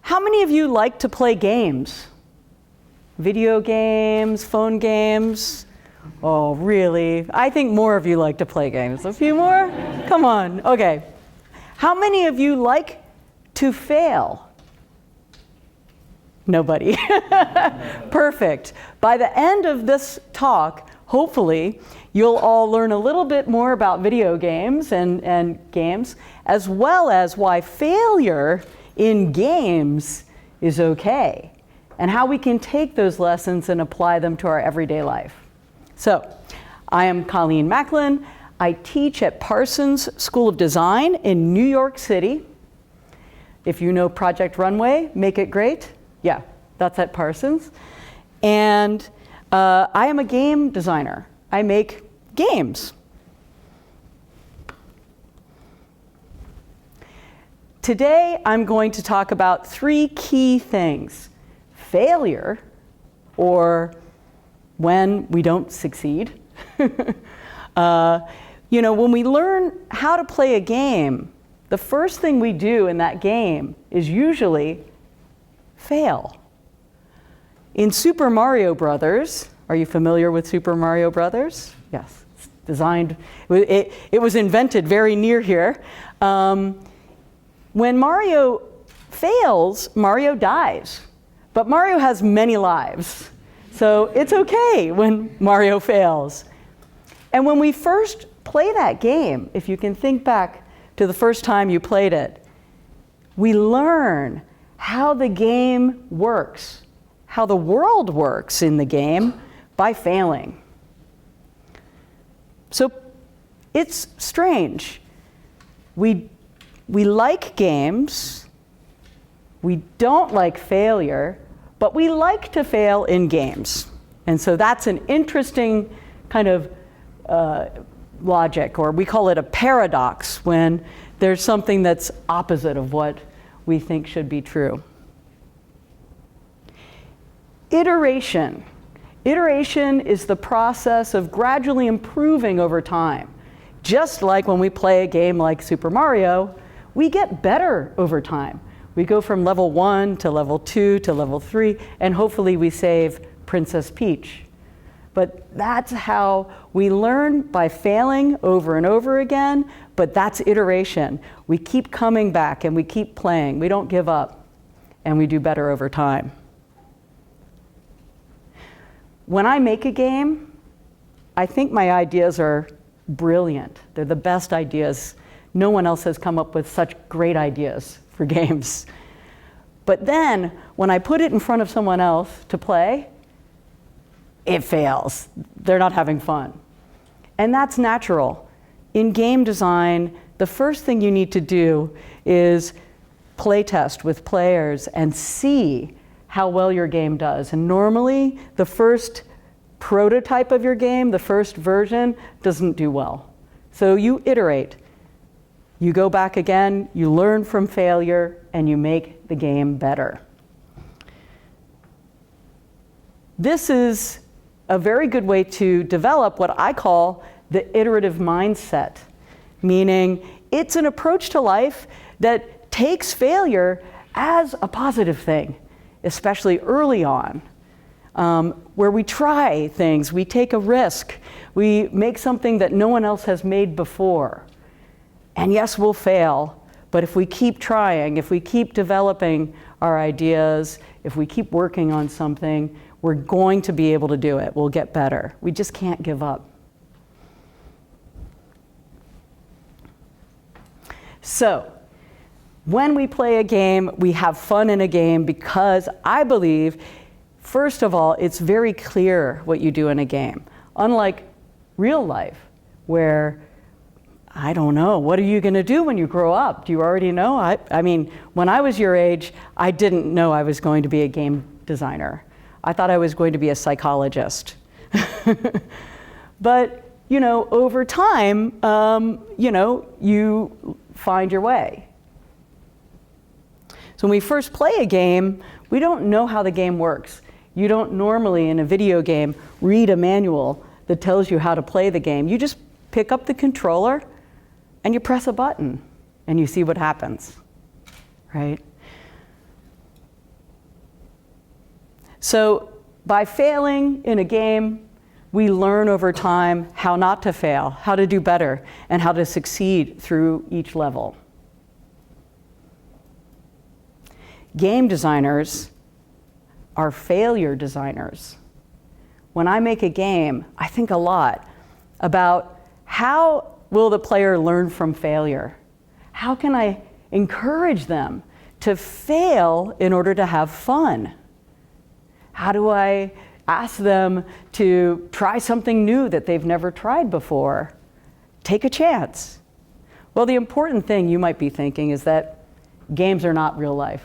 How many of you like to play games? Video games, phone games? Oh, really? I think more of you like to play games. A few more? Come on. Okay. How many of you like to fail? Nobody. Perfect. By the end of this talk, hopefully, you'll all learn a little bit more about video games and games, as well as why failure in games is okay, and how we can take those lessons and apply them to our everyday life. So, I am Colleen Macklin. I teach at Parsons School of Design in New York City. If you know Project Runway, Make It Great, yeah, that's at Parsons. And I am a game designer. I make games. Today, I'm going to talk about 3 key things: failure, or when we don't succeed. When we learn how to play a game, the first thing we do in that game is usually fail. In Super Mario Brothers, are you familiar with Super Mario Brothers? Yes, it's designed, it was invented very near here. When Mario fails, Mario dies. But Mario has many lives. So it's okay when Mario fails. And when we first play that game, if you can think back to the first time you played it, we learn how the game works, how the world works in the game by failing. So it's strange. We like games, we don't like failure, but we like to fail in games. And so that's an interesting kind of logic, or we call it a paradox, when there's something that's opposite of what we think should be true. Iteration. Iteration is the process of gradually improving over time. Just like when we play a game like Super Mario, we get better over time. We go from level 1 to level 2 to level 3, and hopefully we save Princess Peach. But that's how we learn, by failing over and over again, but that's iteration. We keep coming back and we keep playing. We don't give up, and we do better over time. When I make a game, I think my ideas are brilliant. They're the best ideas. No one else has come up with such great ideas for games. But then, when I put it in front of someone else to play, it fails. They're not having fun. And that's natural. In game design, the first thing you need to do is play test with players and see how well your game does. And normally, the first prototype of your game, the first version, doesn't do well. So you iterate. You go back again, you learn from failure, and you make the game better. This is a very good way to develop what I call the iterative mindset, meaning it's an approach to life that takes failure as a positive thing, especially early on, where we try things, we take a risk, we make something that no one else has made before. And yes, we'll fail, but if we keep trying, if we keep developing our ideas, if we keep working on something, we're going to be able to do it. We'll get better. We just can't give up. So, when we play a game, we have fun in a game because I believe, first of all, it's very clear what you do in a game. Unlike real life, where I don't know, what are you going to do when you grow up? Do you already know? I mean, when I was your age, I didn't know I was going to be a game designer. I thought I was going to be a psychologist. But, over time, you find your way. So when we first play a game, we don't know how the game works. You don't normally, in a video game, read a manual that tells you how to play the game. You just pick up the controller and you press a button and you see what happens, right? So by failing in a game, we learn over time how not to fail, how to do better, and how to succeed through each level. Game designers are failure designers. When I make a game, I think a lot about how will the player learn from failure? How can I encourage them to fail in order to have fun? How do I ask them to try something new that they've never tried before? Take a chance. Well, the important thing you might be thinking is that games are not real life.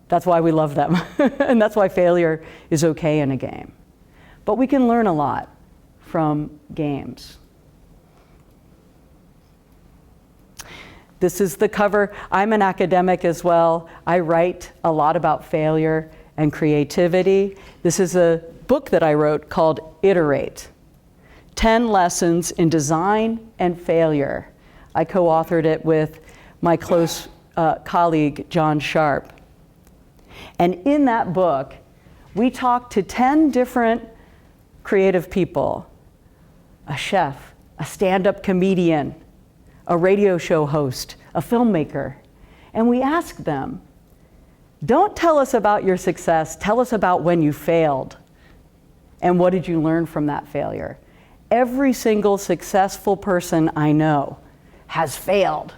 That's why we love them. And that's why failure is okay in a game. But we can learn a lot from games. This is the cover. I'm an academic as well. I write a lot about failure and creativity. This is a book that I wrote called Iterate, 10 Lessons in Design and Failure. I co-authored it with my close colleague, John Sharp. And in that book, we talked to 10 different creative people, a chef, a stand-up comedian, a radio show host, a filmmaker. And we asked them, don't tell us about your success, tell us about when you failed. And what did you learn from that failure? Every single successful person I know has failed.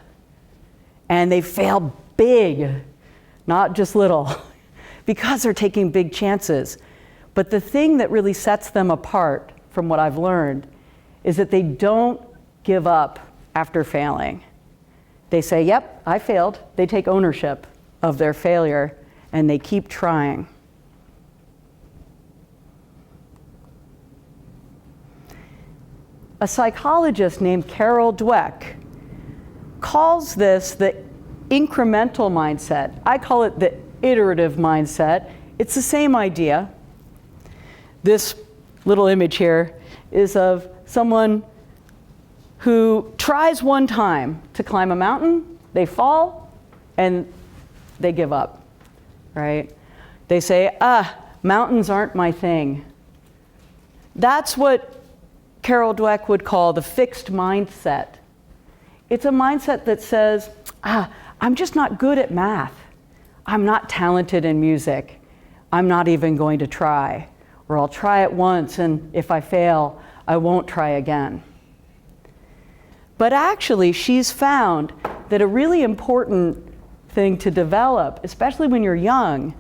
And they failed big, not just little, because they're taking big chances. But the thing that really sets them apart from what I've learned is that they don't give up after failing. They say, yep, I failed. They take ownership of their failure and they keep trying. A psychologist named Carol Dweck calls this the incremental mindset. I call it the iterative mindset. It's the same idea. This little image here is of someone who tries one time to climb a mountain, they fall, and they give up, right? They say, mountains aren't my thing. That's what Carol Dweck would call the fixed mindset. It's a mindset that says, I'm just not good at math. I'm not talented in music. I'm not even going to try. Or I'll try it once, and if I fail, I won't try again. But actually, she's found that a really important thing to develop, especially when you're young,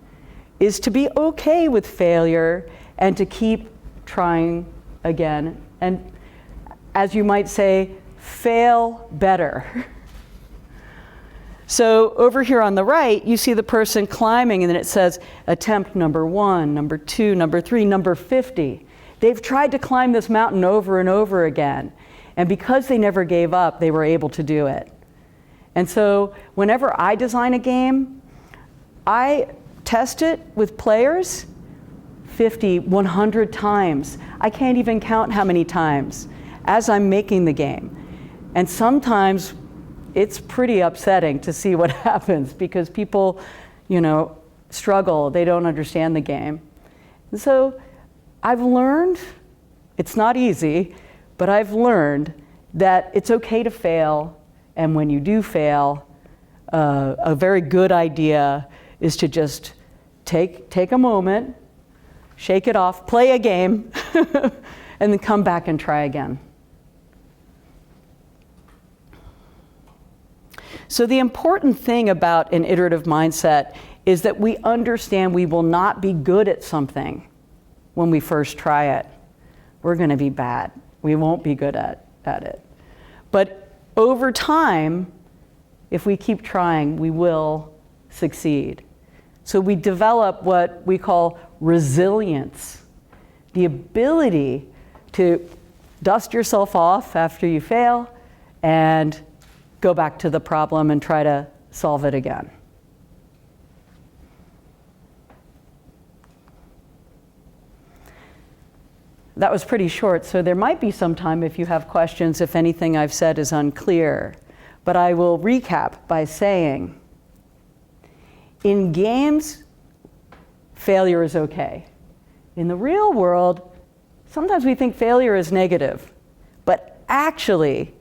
is to be okay with failure and to keep trying again. And as you might say, fail better. So over here on the right, you see the person climbing, and then it says attempt number 1, number 2, number 3, number 50. They've tried to climb this mountain over and over again. And because they never gave up, they were able to do it. And so whenever I design a game, I test it with players 50, 100 times. I can't even count how many times as I'm making the game. And sometimes it's pretty upsetting to see what happens because people, struggle. They don't understand the game. And so I've learned, it's not easy, but I've learned that it's okay to fail, and when you do fail, a very good idea is to just take a moment, shake it off, play a game, and then come back and try again. So the important thing about an iterative mindset is that we understand we will not be good at something when we first try it. We're going to be bad. We won't be good at it. But over time, if we keep trying, we will succeed. So we develop what we call resilience, the ability to dust yourself off after you fail and go back to the problem and try to solve it again. That was pretty short, so there might be some time if you have questions, if anything I've said is unclear. But I will recap by saying, in games, failure is okay. In the real world, sometimes we think failure is negative, but actually,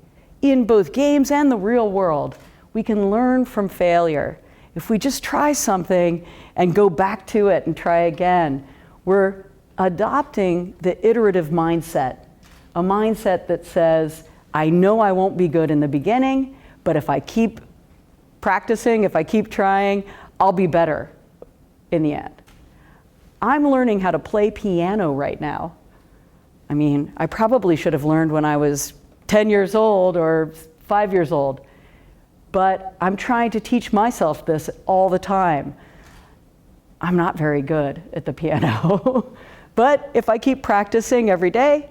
in both games and the real world, we can learn from failure. If we just try something and go back to it and try again, we're adopting the iterative mindset, a mindset that says, I know I won't be good in the beginning, but if I keep practicing, if I keep trying, I'll be better in the end. I'm learning how to play piano right now. I mean, I probably should have learned when I was 10 years old or 5 years old, but I'm trying to teach myself this all the time. I'm not very good at the piano, but if I keep practicing every day,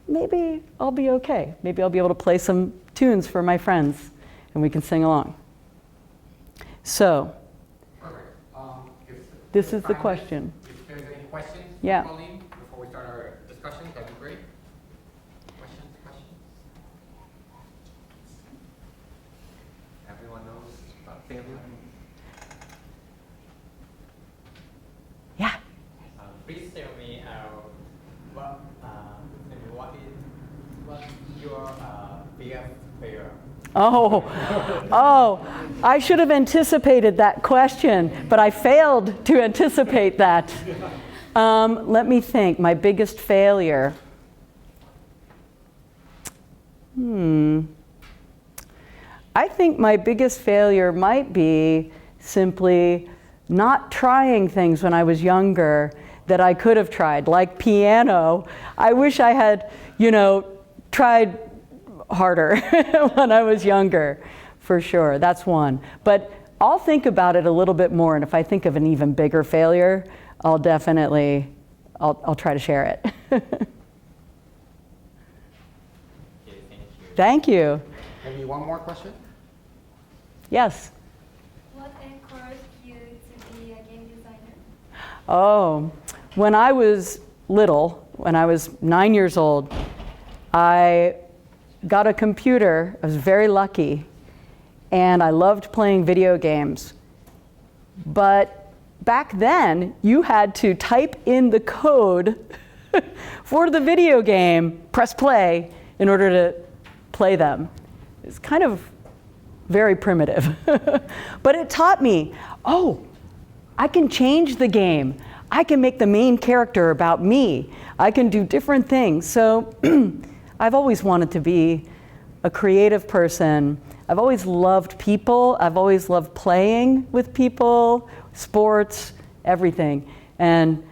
maybe I'll be okay. Maybe I'll be able to play some tunes for my friends and we can sing along. So, this is the question. If there's any questions, yeah. Colleen, before we start our discussion, that'd be great. Questions? Everyone knows about failure? Yeah. Please tell me what your biggest failure? Oh, I should have anticipated that question, but I failed to anticipate that. Let me think, my biggest failure. I think my biggest failure might be simply not trying things when I was younger that I could have tried, like piano. I wish I had, tried harder when I was younger, for sure. That's one. But I'll think about it a little bit more, and if I think of an even bigger failure, I'll definitely, I'll try to share it. Okay, thank you. Thank you. Maybe one more question? Yes. What encouraged you to be a game designer? Oh, when I was little, when I was 9 years old, I got a computer. I was very lucky, and I loved playing video games. But back then, you had to type in the code for the video game, press play, in order to play them. It's kind of very primitive. But it taught me, I can change the game. I can make the main character about me. I can do different things. So I've always wanted to be a creative person. I've always loved people. I've always loved playing with people, sports, everything. And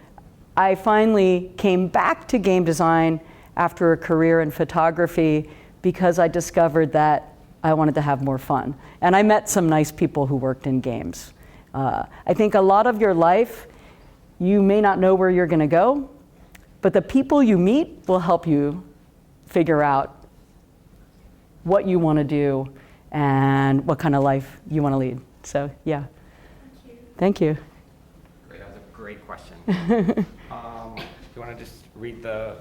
I finally came back to game design after a career in photography because I discovered that I wanted to have more fun. And I met some nice people who worked in games. I think a lot of your life, you may not know where you're gonna go, but the people you meet will help you figure out what you want to do and what kind of life you want to lead. So, yeah. Thank you. Great, that was a great question. Do you want to just read the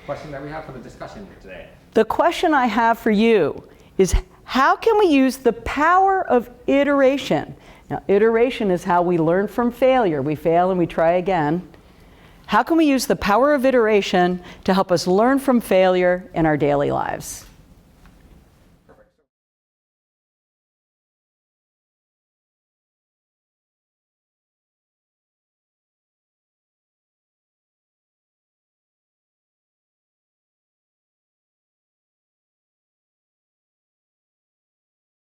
question that we have for the discussion today? The question I have for you is, how can we use the power of iteration? Now, iteration is how we learn from failure. We fail and we try again. How can we use the power of iteration to help us learn from failure in our daily lives?